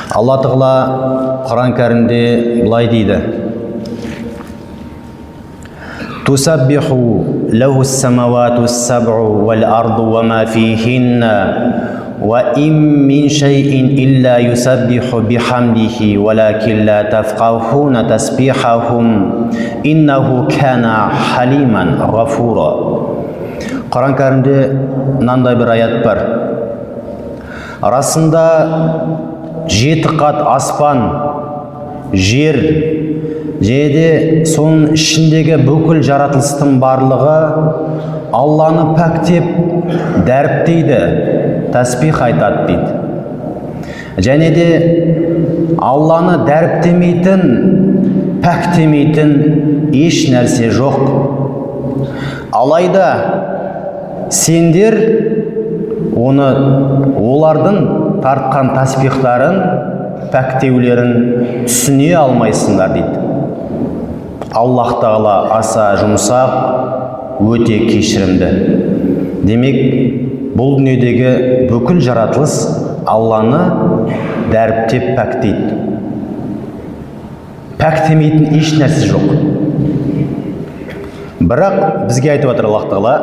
Алла Тағала Құран кәрімде былай дейді: Тусаббиху лаху ас-самавату ас-саб'у вал-арду ва ма фихинна ва ин мин шай'ин илля юсаббиху бихамдихи валакин ла тафқахуна тасбихахум иннаху кана халиман ғафура. Құран кәрімде мынандай бір аят бар: расында 7 қат аспан, жер, және соның ішіндегі бүкіл жаратылыстың барлығы Алланы пәктеп, дәріптейді, тәсбих айтады дейді. Және де Алланы дәріптемейтін, пәктемейтін еш нәрсе жоқ. Алайда сендер олардың тартқан тәсбихтарын, пәктеулерін түсіне алмайсыңдар дейді. Аллах Тағала аса жұмсақ, өте кешірімді. Демек, бұл дүниедегі бүкіл жаратылыс Алланы дәріптеп пәктейді. Пәктемейтін еш нәрсе жоқ. Бірақ бізге айтып отыр Аллах Тағала: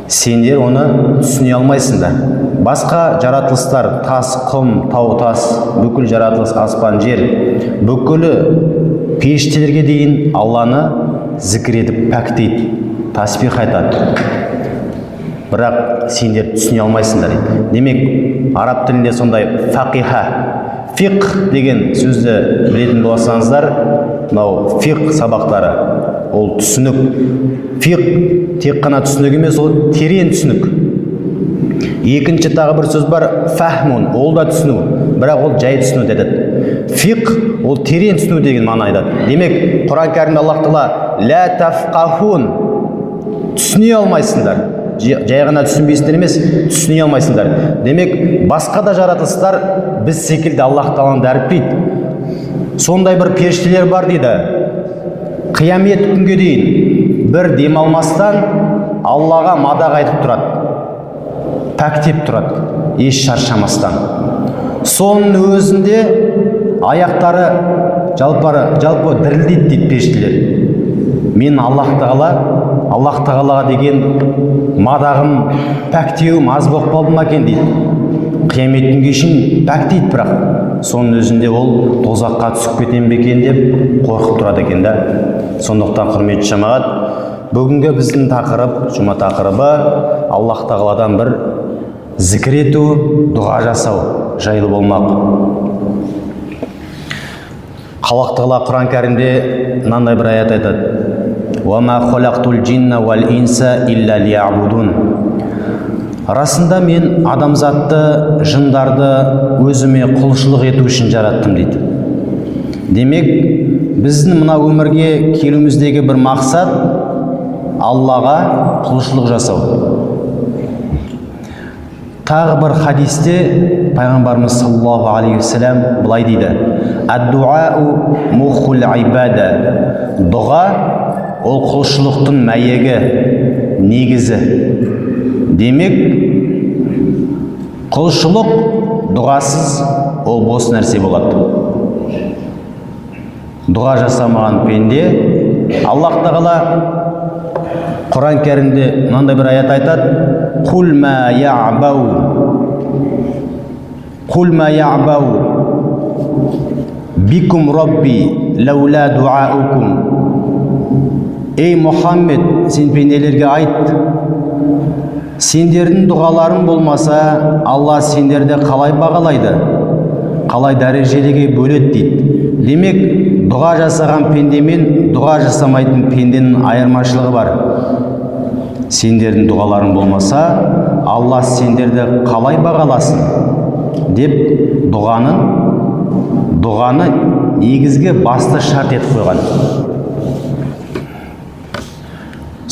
сендер оны түсіне алмайсыңдар. Басқа жаратылыстар, тас, құм, тау, тас, бүкіл жаратылыс, аспан, жер, бүкілі періштелерге дейін Алланы зікір етіп пәктейді, тасбих айтады. Бірақ сендер түсіне алмайсыңдар. Демек, араб тілінде сондай фақиха, фиқ деген сөзді білетін болсаңыздар, мынау фиқ сабақтары, ол түсінік. Фиқ тек қана түсінік емес, ол терең түсінік. Екінші тағы бір сөз бар, фахмун, ол да түсіну, бірақ ол жай түсіну деді. Фиқ ол терең түсіну деген мағына айтады. Демек, Құран кәрімде Аллах Тағала ла тафқахун, түсіне алмайсыңдар. Жай ғана түсінбейсіңдер емес, түсіне алмайсыңдар. Демек, басқа да жаратылыстар біз секілді Аллах Тағаланы дәріптейді. Сондай бір періштелер бар дейді. Қиямет күнге дейін бір демалмастан Аллаға мадақ айтып тұрады, пәктеп тұрады, еш шаршамастан. Соның өзінде аяқтары жалпы дірілдейді дейді періштелер. Мен Аллах Тағалаға деген мадағым, пәктеуім аз болып қалды ма екен дейді. Қиямет күнге шейін пәктейді, бірақ соның өзінде ол тозаққа түсіп кетем бе екен деп қорқып тұрады екен да. Сондықтан құрметті жамағат, бүгінгі біздің жұма тақырыбы Аллах Тағаладан бір зікір ету, дұға жасау жайлы болмақ. Аллах Тағала Құран кәрімде мынандай бір аят айтады: «Уама холақтул джинна вал инса илля лиябудун». Расында мен адамзатты, жындарды өзіме құлшылық ету үшін жараттым дейді. Демек, біздің мына өмірге келуіміздегі бір мақсат Аллаға құлшылық жасау. Тағы бір хадисте пайғамбарымыз саллаллаху алейхи вассалам былай дейді: «Ад-дуау мухул ибада». Дұға ол құлшылықтың мәйегі, негізі. Демек, құлшылық дұғасыз ол бос нәрсе болады. Дұға жасамаған пенде, Аллах Тағала Құран кәрімде мынандай бір аят айтады: «Құл ма я'бау бикум робби лаула дуаукум». Ей Мұхаммед, сен пенделерге айт, сендердің дұғаларың болмаса, Алла сендерді қалай бағалайды, қалай дәрежеге бөледі дейді. Демек, дұға жасаған пенде мен дұға жасамайтын пенденің айырмашылығы бар. Сендердің дұғаларың болмаса, Алла сендерді қалай бағаласын деп дұғаны негізгі басты шарт етіп қойған.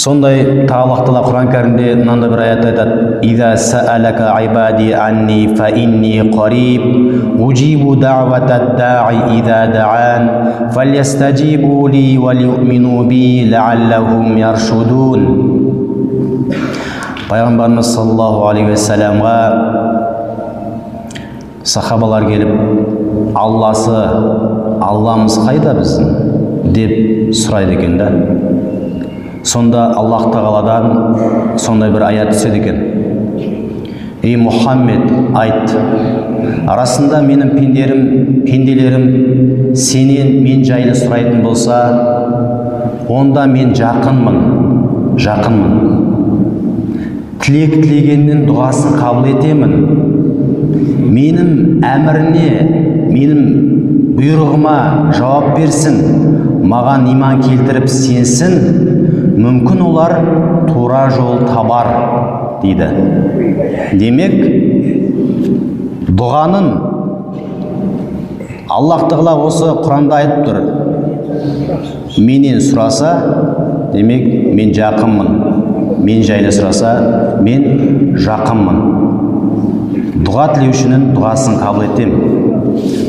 Сондай Аллах Тағала Құран кәрімде мынандай бір аят айтады: «Иза саалака ибади анни фа инни қариб, уджибу да'ватад да'i иза дa'ан, фальястаджибу ли ва лию'мину би ла'аллахум яршудун». Пайғамбарымыз саллаллаху алейхи вассаламға Сахабалар келіп, Алламыз қайда біздің деп сұрайды екен да. Сонда Аллах Тағаладан сондай бір аят түседі екен. Ей Мұхаммед, айт, арасында менің пенделерім сенен мен жайлы сұрайтын болса, онда мен жақынмын. Тілек тілегеннің дұғасын қабыл етемін. Менің әміріне, менің бұйрығыма жауап берсін, маған иман келтіріп сенсін, мүмкін олар тура жол табар дейді. Демек, дұғаның Аллах Тағала осы Құранда айтып тұр. Менен сұраса, демек мен жақынмын. Мен жайлы сұраса, мен жақынмын. Дұға тілеушінің дұғасын қабыл етем.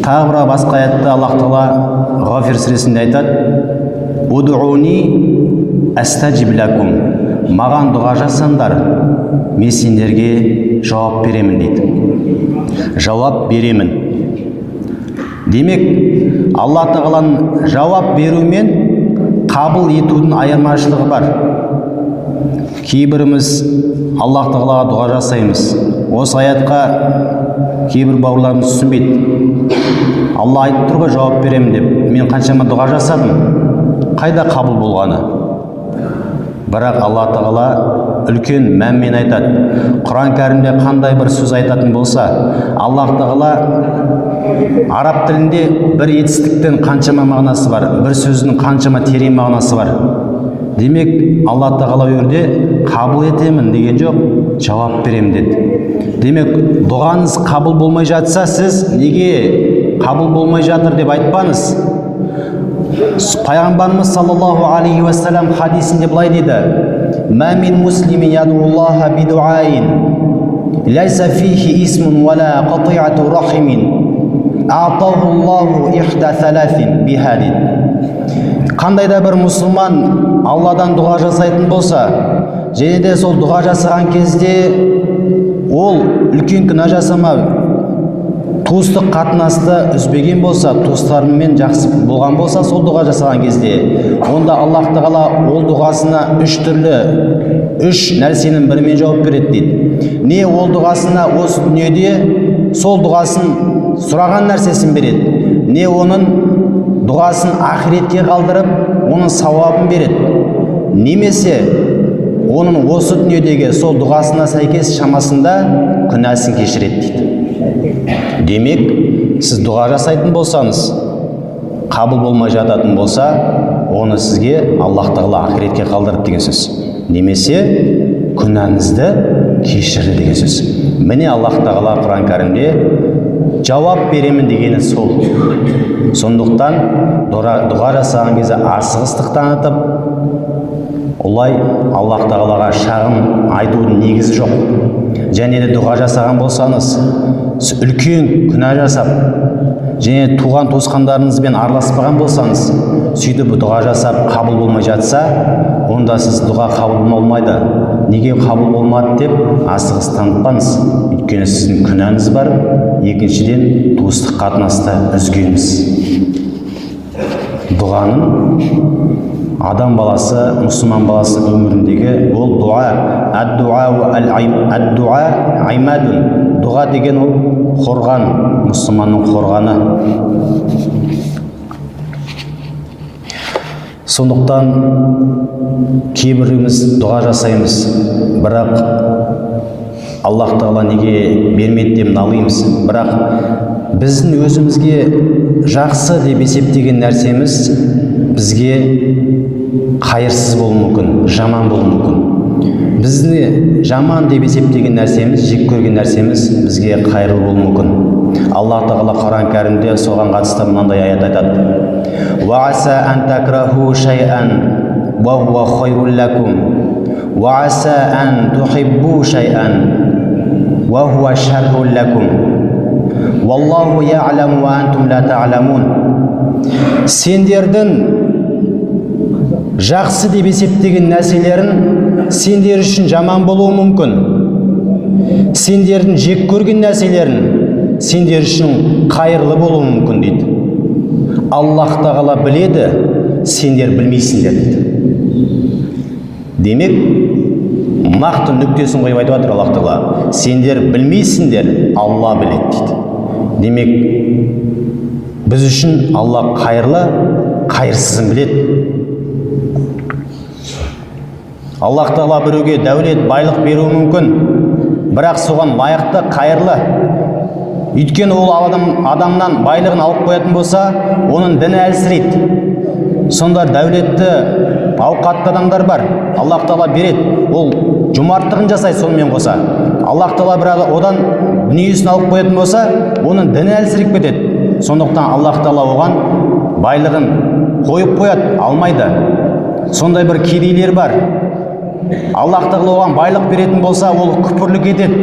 Тағы бір басқа аятта Аллах Тағала Ғафир сүресінде айтады: «Удуни астаджиб лакум». Маған дұға жасаңдар, мен сендерге жауап беремін дейді. Жауап беремін. Демек, Алла Тағаланың жауап беру мен қабыл етудің айырмашылығы бар. Кейбіріміз Аллах Тағалаға дұға жасаймыз. Осы аятқа кейбір бауырларымыз түсінбейді. Алла айтып тұр ғой жауап беремін деп. Мен қаншама дұға жасадым, қайда қабыл болғаны? Бірақ Алла Тағала үлкен мәнмен айтады. Құран кәрімде қандай бір сөз айтатын болса, Аллах Тағала араб тілінде бір етістіктің қаншама мағынасы бар, бір сөздің қаншама терең мағынасы бар. Демек, Алла Тағала өрде қабыл етемін деген жоқ, жауап беремін деді. Демек, дұғаңыз қабыл болмай жатса, сіз неге қабыл болмай жатыр деп айтпаңыз. Пайғамбарымыз саллаллаху алейхи ва саллям хадисінде былай дейді: «Ма мин муслимин ядуллаха бидуаин, лайса фихи исмун вала қатиату рахимин, аътаху Аллаху ихда саласин биха» дейді. Қандай да бір мұсылман Алладан дұға жасайтын болса, және де сол дұға жасаған кезде ол үлкен күнә жасамай, туыстық қатынасты үзбеген болса, туыстарымен жақсы болған болса, сол дұға жасаған кезде, онда Аллах Тағала ол дұғасына үш нәрсенің бірімен жауап береді дейді. Не ол дұғасына осы дүниеде сол дұғасын сұраған нәрсесін береді, не оның дұғасын ақиретке қалдырып, оның сауабын береді, немесе оның осы дүниедегі сол дұғасына сәйкес шамасында күнәсін кешіреді дейді. Демек, сіз дұға жасайтын болсаңыз, қабыл болмай жататын болса, оны сізге Аллах Тағала ақиретке қалдырып деген сөз. Немесе күнәңізді кешірді деген сөз. Міне Аллах Тағала Құран кәрімде жауап беремін дегені сол. Сондықтан дұға жасаған кезде асығыстық танытып, олай Аллах Тағалаға шағым айтудың негізі жоқ. Және де дұға жасаған болсаңыз, үлкен күнә жасап, және туған туысқандарыңызбен араласпаған болсаңыз, сөйтіп дұға жасап қабыл болмай жатса, онда сіз дұға қабыл болмайды. Неге қабыл болмады деп асығыс танытпаңыз. Өйткені сіздің күнәңіз бар, екіншіден туыстық қатынасты үзгеніңіз. Дұғаның адам баласы, мұсылман баласы өміріндегі ол дуа. Ад-дуа аймадун. Дұға деген ол қорған, мұсылманның қорғаны. Сондықтан кейбіріміз дұға жасаймыз, бірақ Аллах Тағала неге бермеді деп налимыз. Бірақ біздің өзімізге жақсы деп есептеген нәрсеміз бізге қайырсыз болуы мүмкін, жаман болуы мүмкін. Бізді жаман деп есептеген нәрсеміз, жек көрген нәрсеміз бізге қайырлы болуы мүмкін. Аллах Тағала Құран кәрімде соған қатысты мынандай аят айтады: «Уаса ан такраху шай'ан ва хуа хайрун лакум, уаса ан тухиббу шай'ан ва хуа шаррун лакум, валлаху я'ламу ва антум ла та'ламун». Сендердің жақсы деп есептеген нәрселерін сендер үшін жаман болуы мүмкін. Сендердің жек көрген нәрселерін сендер үшін қайырлы болуы мүмкін дейді. Аллах тағала біледі, сендер білмейсіңдер дейді. Демек, нақты нүктесін қойып айтып жатыр Аллах тағала. Сендер білмейсіңдер, Алла біледі дейді. Демек, біз үшін Алла қайырлы, қайырсызын біледі. Аллах тағала біреуге дәулет, байлық беруі мүмкін, бірақ соған лайықты, қайырлы. Өйткені ол адамнан байлығын алып қоятын болса, оның діні әлсірейді. Сонда дәулетті, ауқатты адамдар бар, Аллах тағала береді, ол жұмарттығын жасайды сонымен қоса. Аллах тағала бірақ одан дүниесін алып қоятын болса, оның діні әлсіреп кетеді. Сондықтан Аллах тағала оған байлығын қойып қояды, алмайды. Сондай бір кедейлер бар. Аллах тағала оған байлық беретін болса, ол күпірлік етеді.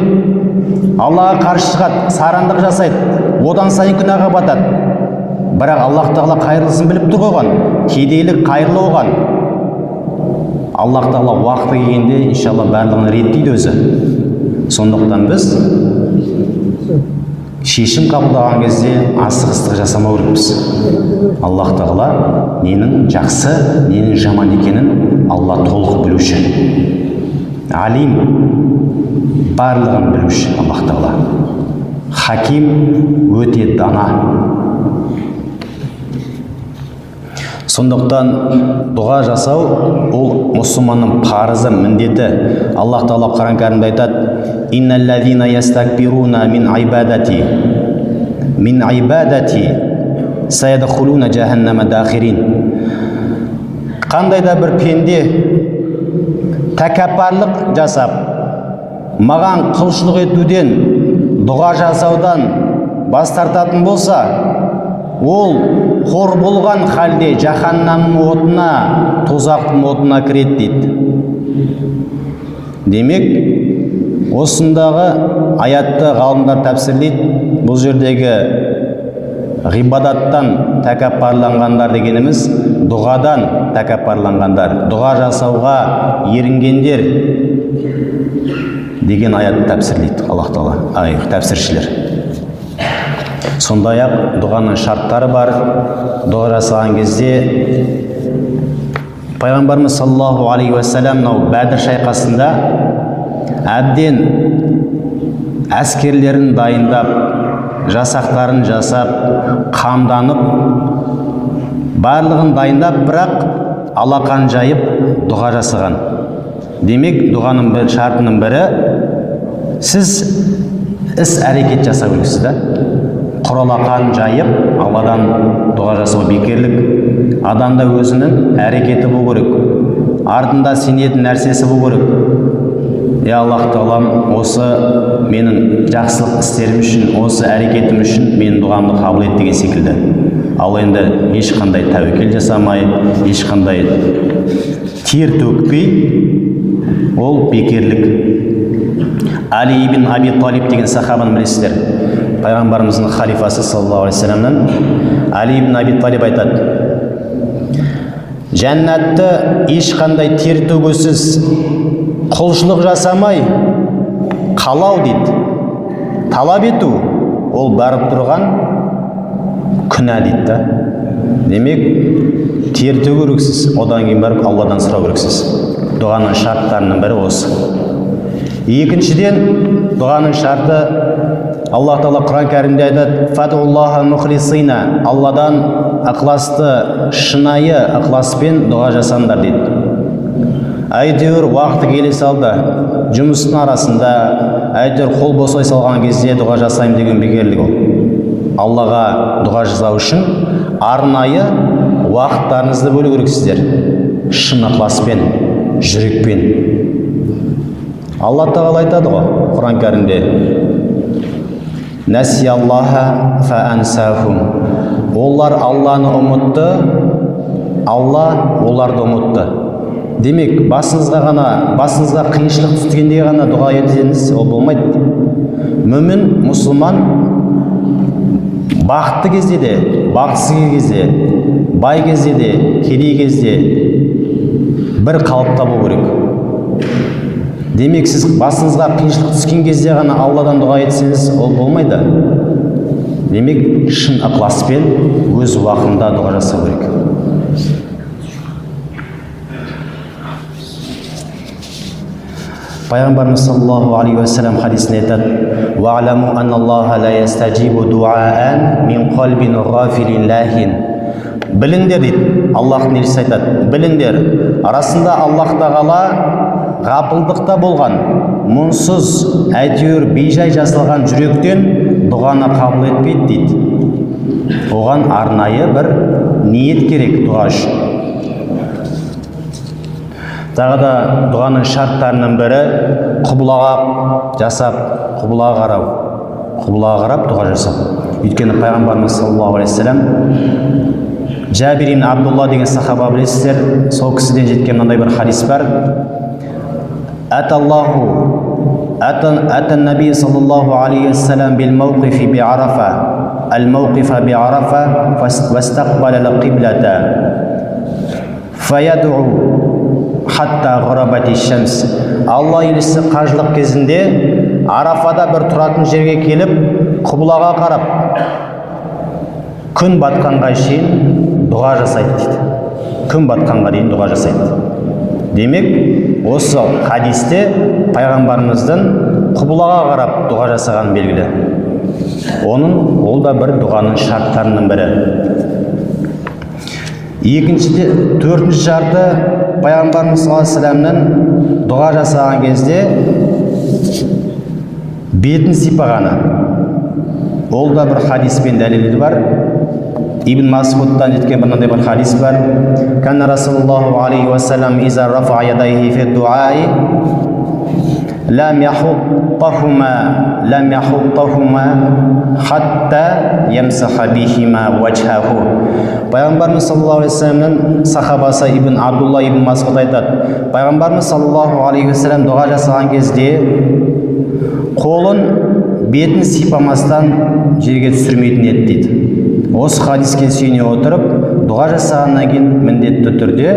Аллаға қарсы шығады, сарандық жасайды, одан сайын күнәға батады. Бірақ Аллах тағала қайырлысын біліп тұр оған, кедейлік қайырлы оған. Аллах тағала уақыты келгенде иншалла барлығын реттейді өзі. Сондықтан біз шешім қабылдаған кезде асығыстық жасамау керекпіз. Аллах тағала ненің жақсы, ненің жаман екенін Алла толық білуші. Алим, барлығын білуші Аллах тағала. Хаким, өте дана. Сондықтан дұға жасау ол мұсылманның парызы, міндеті. Аллах тағала Құран кәрімде айтады: "Инналлазина ястакбируна мин айбадати саядхулуна джаханнама дахирин." Қандай да бір пенде тәкаппарлық жасап, маған құлшылық етуден, дұға жасаудан бас тартатын болса, ол қор болған халде жаһаннамның отына, тозақтың отына кіреді дейді. Демек, осындағы аятты ғалымдар тәпсірлейді. Бұл жердегі ғибадаттан тәкаппарланғандар дегеніміз дұғадан тәкаппарланғандар, дұға жасауға ерінгендер деген аятты тәпсірлейді Аллах тағала, тәпсіршілер. Сондай-ақ дұғаның шарттары бар. Дұға жасаған кезде пайғамбарымыз саллаллаху алейхи уассалам Бәдір шайқасында әбден әскерлерін дайындап, жасақтарын жасап, қамданып, барлығын дайындап, бірақ алақан жайып дұға жасаған. Демек, дұғаның бір шартының бірі, сіз іс-әрекет жасау керексіз да. Құралақан жайып, Алладан дұға жасау бекерлік. Адамда өзінің әрекеті болу керек. Артында сенетін нәрсесі болу керек. Я Аллах тағалам, осы менің жақсылық істерім үшін, осы әрекетім үшін менің дұғамды қабыл ет деген секілді. Ал енді ешқандай тәуекел жасамай, ешқандай тер төкпей, ол бекерлік. Али ибн Аби Талиб деген сахабаны білесіздер. Пайғамбарымыздың халифасы саллаллаху алейхи вассаламнан Али ибн Аби Талиб айтады: "Жәннатты ешқандай тер төгусіз, құлшылық жасамай қалау дейді. Талап ету ол барып тұрған күнә дейді да. Демек, тер төгу керексіз, одан кейін барып Алладан сұрау керексіз. Дұғаның шарттарының бірі осы. Екіншіден, дұғаның шарты Аллах тағала Құран кәрімде айтады: "Фадуллаха мухлисина", Алладан ықыласты, шынайы ықыласпен дұға жасаңдар дейді. Әйтеуір уақыты келе салды, жұмыстың арасында, әйтеуір қол босай салған кезде дұға жасаймын деген бекерлік ол. Аллаға дұға жасау үшін арнайы уақыттарыңызды бөлу керексіздер. Шын ықыласпен, жүрекпен. Алла тағала айтады ғой Құран кәрімде: "Насияллаха фаансахум", олар Алланы ұмытты, Алла оларды ұмытты. Демек, басыңызға қиыншылық түскенде ғана дұға етсеңіз, ол болмайды. Мүмін, мұсылман бақытты кезде де, бақытсыз кезде, бай кезде де, кедей кезде бір қалыпта болу керек. Демек, сіз басыңызға қиыншылық түскен кезде ғана Алладан дұға етсеңіз, ол болмайды. Демек, шын ықыласпен өз уақытында дұға жасау керек. Пайғамбарымыз саллаллаху алейхи ва саллям хадисінде айтады: "Ва'ламу анналлаха ла ястаджибу дуаан мин қалбин ғафилин лахин." Біліңдер дейді, Аллахтың елшісі айтады, біліңдер, арасында Аллах тағала ғапылдықта болған, мұңсыз, әйтеуір бейжай жасалған жүректен дұғаны қабыл етпейді дейді. Оған арнайы бір ниет керек дұға үшін. Тағы да дұғаның шарттарының бірі құбылаға жасап, құбылаға қарап дұға жасап. Өйткені пайғамбарымыз саллаллаху алейхи ва саллям Жабир ибн Абдулла деген сахаба білесіздер, сол кісіден жеткен мынандай бір хадис бар. Ата наби саллаллаху алейхи ва саллям бил мауқифи би Арафа, ал мауқифа би Арафа, вастақбала ла қиблата, фаядуу хатта ғурабати шамс. Алла елшісі қажылық кезінде Арафада бір тұратын жерге келіп, құбылаға қарап, күн батқанға шейін дұға жасайды дейді. Күн батқанға дейін дұға жасайды. Демек, осы хадисте пайғамбарымыздың құбылаға қарап дұға жасаған белгілі. Ол да бір дұғаның шарттарының бірі. Төртінші шарты пайғамбарымыз саллаллаху алейхи ва саллямның дұға жасаған кезде бетін сипағаны. Ол да бір хадиспен дәлелі бар. Ибн Масудтан жеткен мынандай бір хадис бар. Канна Расулуллаху алейхи ва саллям иза рафа ядайхи фи дуаи лам яхуттахума хатта ямсаха бихима ваджхаху. Пайғамбарымыз саллаллаху алейхи ва саллямның сахабасы Ибн Абдулла ибн Масуд айтады. Пайғамбарымыз саллаллаху алейхи ва саллям дұға жасаған кезде қолын бетін сипамастан жерге түсірмейтін еді дейді. Осы хадиске сүйене отырып, дұға жасағаннан кейін міндетті түрде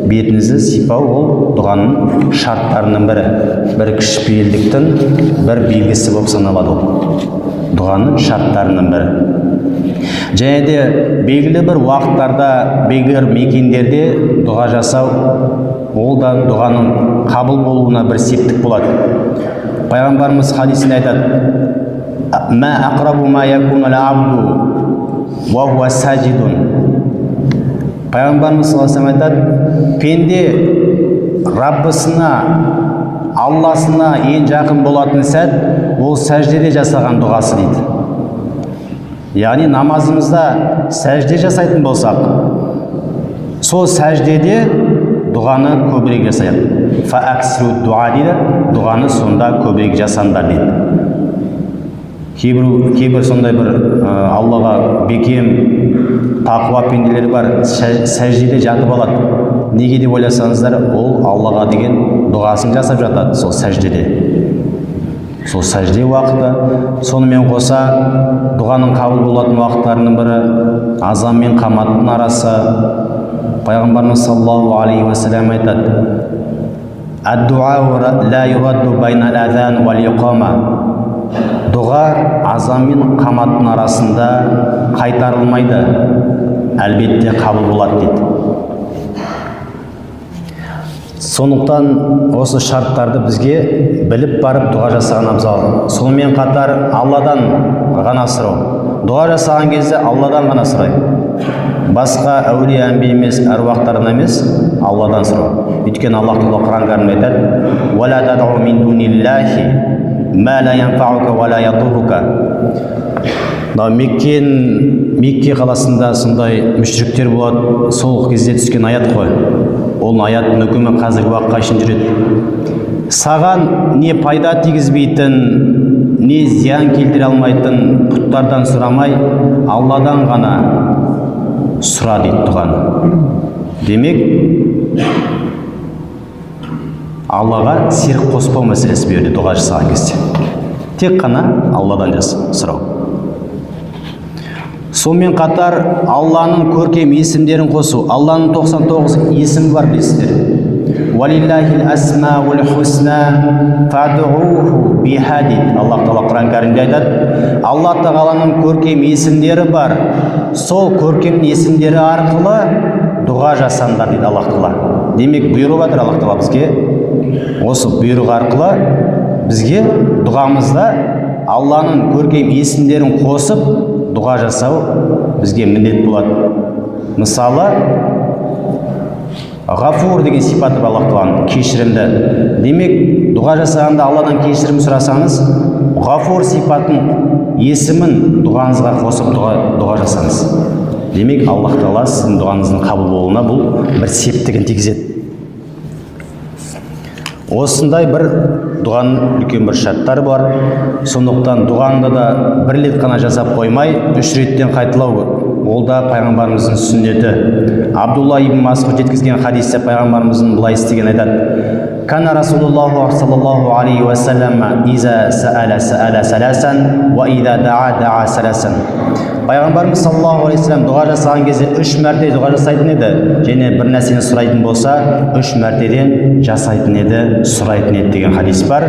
бетіңізді сипау ол дұғаның шарттарының бірі. Бір кішіпейілдіктің бір белгісі болып саналады ол. Дұғаның шарттарының бірі. Және де белгілі бір уақыттарда, белгілі бір мекендерде дұға жасау, ол да дұғаның қабыл болуына бір септік болады. Пайғамбарымыз хадисінде айтады: "Ма ақрабу ма якунул абду ва хуа саджидун." Пайғамбарымыз саллаллаху алейхи ва саллям айтады, пенде Раббысына, Алласына ең жақын болатын сәт ол сәждеде жасаған дұғасы дейді. Яғни намазымызда сәжде жасайтын болсақ, сол сәждеде дұғаны көбірек жасайық. Фа аксиру дуа дейді, дұғаны сонда көбірек жасаңдар дейді. Кейбір сондай бір Аллаға бекем тақуа пенделер бар, сәждеде жатып алады. Неге деп ойласаңыздар, ол Аллаға деген дұғасын жасап жатады сол сәждеде. Сол сәжде уақыты. Сонымен қоса дұғаның қабыл болатын уақыттарының бірі азан мен қаматтың арасы. Пайғамбарымыз саллаллаху алейхи ва саллям айтады: "Ад-дуау ла юрадду байнал азан вал иқама." Дұға азан мен қаматтың арасында қайтарылмайды, әлбетте қабыл болады дейді. Сондықтан осы шарттарды бізге біліп барып дұға жасаған абзал. Сонымен қатар Алладан ғана сұрау. Дұға жасаған кезде Алладан ғана сұрайық. Басқа әулие әмбие емес, әруақтардан емес, Алладан сұрау. Өйткені Аллах Тағала Құран кәрімде айтады: "Ва ла тадъу мин дуниллахи ма ла янфаука ва ла ядуррука." Мекке қаласында сондай мүшриктер болады. Сол кезде түскен аят қой. Ол аяттың үкімі қазіргі уақытқа шейін жүреді. Саған не пайда тигізбейтін, не зиян келтіре алмайтын пұттардан сұрамай, Алладан ғана сұра дейді дұғаны. Демек, Аллаға серік қоспау мәселесі берді дұға жасаған кезде. Тек қана Алладан сұрау. Сонымен қатар Алланың көркем есімдерін қосу. Алланың 99 есімі бар білесіздер. Валиллахил асмаул хусна фад'уху биха дейді. Аллах Тағала Құран кәрімде айтады, Алла Тағаланың көркем есімдері бар, сол көркем есімдері арқылы дұға жасаңдар дейді Аллах Тағала. Демек бұйырып жатыр Аллах Тағала бізге, осы бұйрық арқылы бізге дұғамызда Алланың көркем есімдерін қосып дұға жасау бізге міндет болады. Мысалы, ғафур деген сипаты бар Аллах Тағаланың, кешірімді. Демек, дұға жасағанда Алладан кешірім сұрасаңыз, ғафур сипатын есімін дұғаңызға қосып дұға жасаңыз. Демек, Аллах Тағала сіздің дұғаңыздың қабыл болуына бұл бір септігін тигізеді. Осындай бір дұғаның үлкен бір шарттары бар. Сондықтан дұғаңды да бір рет қана жасап қоймай, 3 реттен қайталау. Ол да пайғамбарымыздың сүннеті. Абдулла ибн Масғуд жеткізген хадисте пайғамбарымыздың былай істеген айтады: Кана Расулуллаху саллаллаху алейхи ва саллам иза саала саласан ва иза даа саласан. Пайғамбарымыз саллаллаху алейхи ва саллам дұға жасаған кезде 3 мәрте дұға жасайтын еді, және бір нәрсені сұрайтын болса 3 мәртеден жасайтын еді, сұрайтын еді деген хадис бар.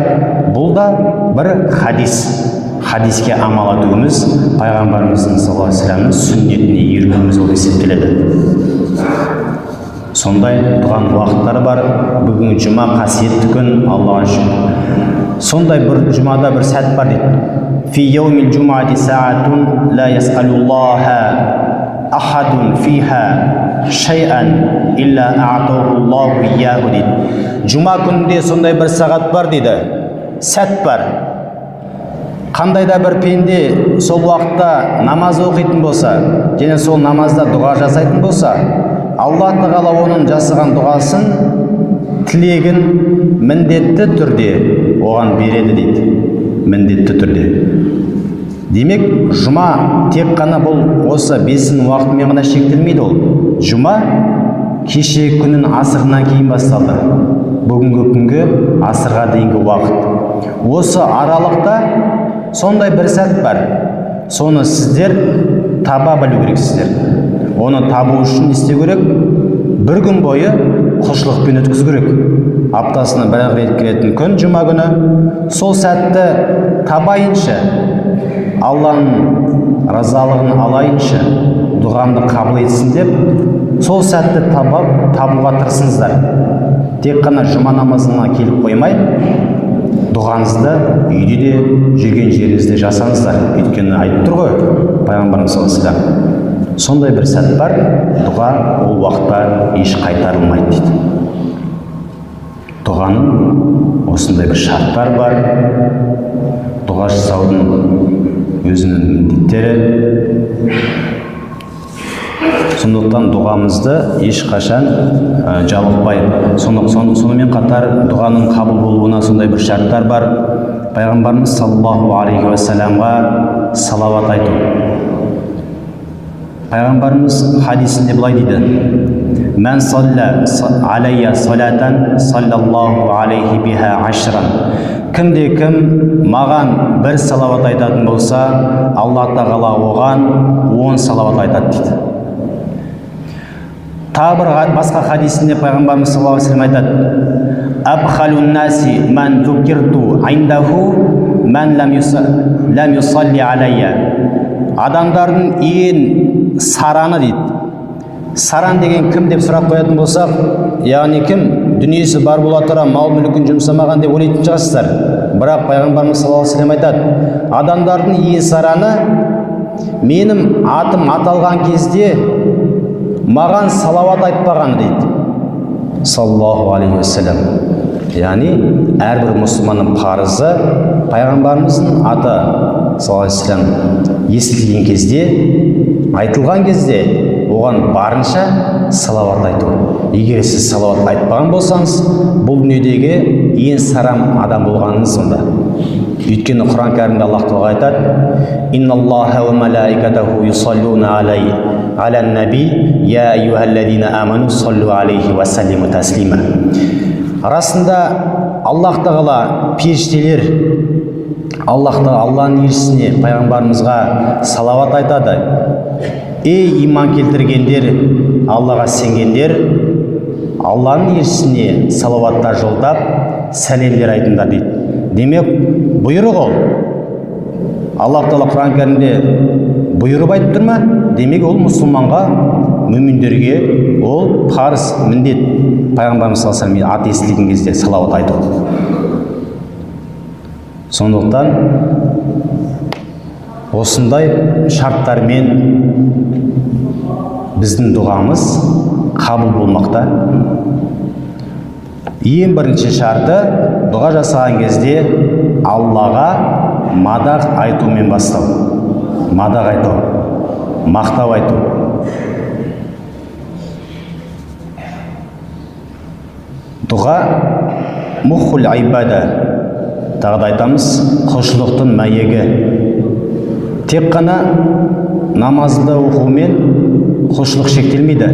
Бұл да бір хадиске амал етуіміз, пайғамбарымыздың саллаллаху алейхи ва саллямның сүннетіне еруіміз болып есептеледі. Сондай дұғаның уақыттары бар. Бүгін жұма қасиетті күн, Аллаға шүкір. Сондай бір жұмада бір сәт бар дейді. Фи яумил жумати саатун ла ясалуллаха ахадун фиха шайан илля а'тахуллаху ияху дейді. Жұма күнінде сондай бір сағат бар дейді, сәт бар. Қандай да бір пенде сол уақытта намаз оқитын болса, және сол намазда дұға жасайтын болса, Алла Тағала оның жасаған дұғасын, тілегін міндетті түрде оған береді дейді. Міндетті түрде. Демек, жұма тек қана бұл осы бесін уақытымен ғана шектелмейді ол. Жұма кеше күннің асырынан кейін басталды. Бүгінгі күнге асырға дейінгі уақыт. Осы аралықта сондай бір сәт бар. Соны сіздер таба білу керексіздер. Оны табу үшін істеу керек, бір күн бойы құлшылықпен өткізу керек. Аптасына бір рет келетін күн жұма күні. Сол сәтті табайыншы, Алланың разалығын алайыншы, дұғамды қабыл етсін деп, сол сәтті табуға тырысыңыздар. Тек қана жұма намазына келіп қоймай, дұғаңызды үйде де, жүрген жеріңізде жасаңыздар. Өйткені айтып тұр ғой пайғамбарымыз саллаллаху алейхи ва саллям, сондай бір сәт бар, дұға ол уақытта еш қайтарылмайды дейді. Дұғаның осындай бір шарттар бар. Дұға жасаудың өзінің міндеттері. Сондықтан дұғамызды ешқашан жалықпай. Сонымен қатар дұғаның қабыл болуына сондай бір шарттар бар. Пайғамбарымыз саллаллаху алейхи ва саллямға салауат айту. Пайғамбарымыз хадисінде былай дейді: Мән салла алейя салатан саллаллаху алейхи биха ашран. Кімде кім маған бір салауат айтатын болса, Алла Тағала оған 10 салауат айтады дейді. Тағы бір басқа хадисінде пайғамбарымыз саллаллаху алейхи ва саллям айтады: Абхалун наси ман зукирту индаху ман лам юсалли алейя. Адамдардың ең сараны дейді. Саран деген кім деп сұрақ қоятын болсақ, яғни кім? Дүниесі бар бола тұра мал мүлкін жұмсамаған деп ойлайтын шығарсыздар. Бірақ пайғамбарымыз саллаллаху алейхи ва саллям айтады: адамдардың ең сараны менің атым аталған кезде маған салауат айтпаған дейді. Саллаллаху алейхи ва саллям. Яғни әрбір мұсылманның парызы пайғамбарымыздың аты саллаллаху алейхи ва саллям естілген кезде, айтылған кезде оған барынша салауат айту. Егер сіз салауат айтпаған болсаңыз, бұл дүниедегі ең сарам адам болғаныңыз сонда. Өйткені Құран кәрімде Аллах Тағала айтады: Инналлаха ва малаикатаху юсаллуна алан наби я айюхаллазина аману саллу алейхи ва саллиму таслима. Расында Аллах Тағала періштелер Алланың елшісіне, пайғамбарымызға салауат айтады: Ей иман келтіргендер, Аллаға сенгендер, Алланың елшісіне салауаттар жолдап, сәлемдер айтыңдар дейді. Демек, бұйрық ол. Аллах Тағала Құран кәрімде бұйырып айтып тұр ма? Демек, ол мұсылманға, мүминдерге ол парыз, міндет. Пайғамбарымыз саллаллаху алейхи ва саллям аты естілген кезде салауат айту. Сондықтан осындай шарттармен біздің дұғамыз қабыл болмақта. Ең бірінші шарты, дұға жасаған кезде Аллаға мадақ айтумен бастау. Мадақ айту, мақтау айту. Дұға мұхул айбада, тағы да айтамыз, құлшылықтың мәйегі. Тек қана намазды оқумен құлшылық шектелмейді.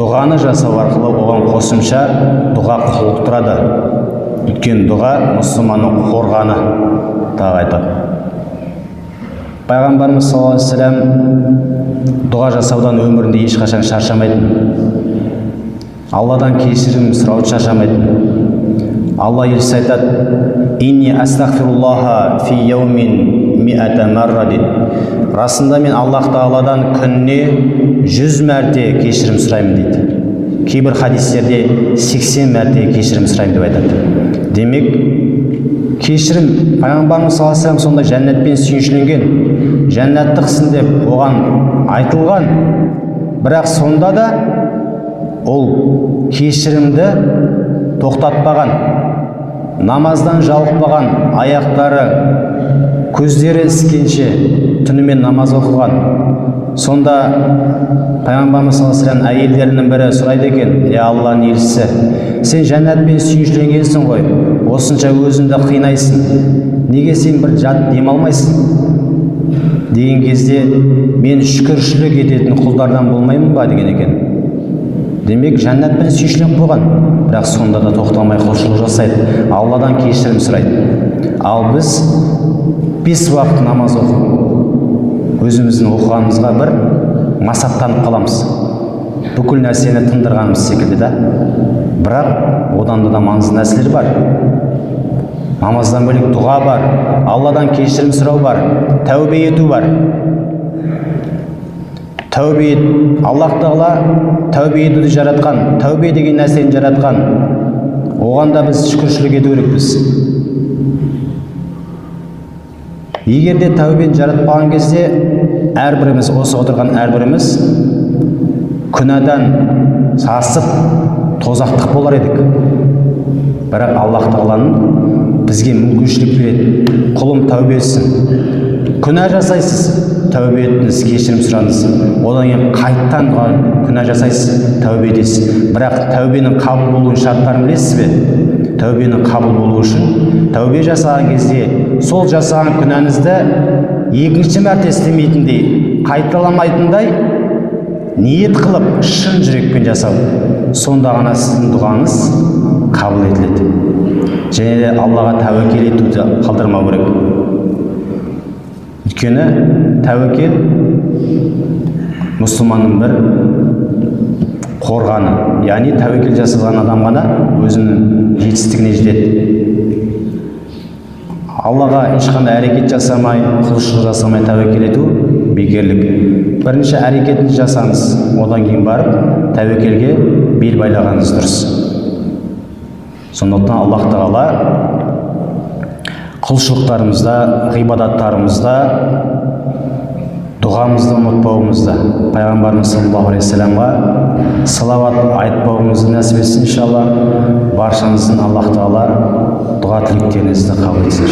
Дұғаны жасау арқылы оған қосымша дұға құлықтырады. Өйткені дұға мұсылманның қорғаны, тағы айтады. Пайғамбарымыз саллаллаху алейхи ва саллям дұға жасаудан өмірінде ешқашан шаршамайтын. Алладан кешірім сұрауды шаршамайтын. Алла елшісі айтады: «Инни астағфируллаха фи яумин миата марра» дейді. Расында мен Аллах Тағаладан күніне 100 мәрте кешірім сұраймын дейді. Кейбір хадистерде 80 мәрте кешірім сұраймын деп айтады. Демек, кешірім, Пайғамбарымыз саллаллаху алейхи ва саллям сонда жәннатпен сүйіншіленген, жәннаттықсың деп оған айтылған. Бірақ сонда да ол кешірімді тоқтатпаған, намаздан жалықпаған, аяқтары, көздері іскенше түнімен намаз оқыған. Сонда Пайғамбарымыз саллаллаху алейхи ва саллям әйелдерінің бірі сұрайды екен: «Я Алланың елшісі, сен жәннатпен сүйіншіленгенсің ғой, осынша өзіңді қинайсың, неге сен бір жат демалмайсың?» деген кезде, мен шүкіршілік ететін құлдардан болмаймын ба деген екен. Демек, жәннатпен сүйіншіленіп қойған, бірақ сонда да тоқталмай құлшылық жасайды, Алладан кешірім сұрайды. Ал біз 5 уақыт намаз оқып, өзіміздің оқығанымызға бір масаттанып қаламыз. Бүкіл нәрсені тындырғанымыз секілді да. Бірақ одан да маңызды нәрселер бар. Намаздан бөлек дұға бар, Алладан кешірім сұрау бар, тәубе ету бар. Тәубе, Аллах Тағала тәубе етуді жаратқан, тәубе деген нәрсені жаратқан. Оған да біз шүкіршілік ету керекпіз. Егер де тәубені жаратпаған кезде, әрбіріміз, осы отырған әрбіріміз күнәдан сасып, тозақтық болар едік. Бірақ Аллах Тағаланың бізге мүмкіншілік береді. Құлым тәубе етсін. Күнә жасайсыз, тәубе етіңіз, кешірім сұраңыз. Одан кейін қайттан күнә жасайсыз, тәубе етесіз. Бірақ тәубенің қабыл болуын шарттарын білесіз бе? Тәубенің қабыл болуы үшін тәубе жасаған кезде сол жасаған күнәңізді екінші мәрте істемейтіндей, қайталамайтындай ниет қылып, шын жүрекпен жасау. Сонда ғана сіздің дұғаңыз қабыл етіледі. Және де Аллаға тәуекел етуді қалдырмау керек. Өйткені тәуекел мұсылманның бір қорғаны. Яғни тәуекел жасаған адам ғана өзінің жетістігіне жетеді. Аллаға ешқандай әрекет жасамай, құлшылық жасамай тәуекел ету бекерлік. Бірінші әрекетіңізді жасаңыз, одан кейін барып тәуекелге бел байлағаныңыз дұрыс. Сондықтан Аллах Тағала құлшылықтарымызда, ғибадаттарымызда, дұғамызды ұмытпауымызды, Пайғамбарымыз саллаллаху алейхи ва саллямға салават айтпауымызды нәсіп етсін иншалла. Баршаңыздың Аллах Тағала дұға тілектеріңізді қабыл етсін.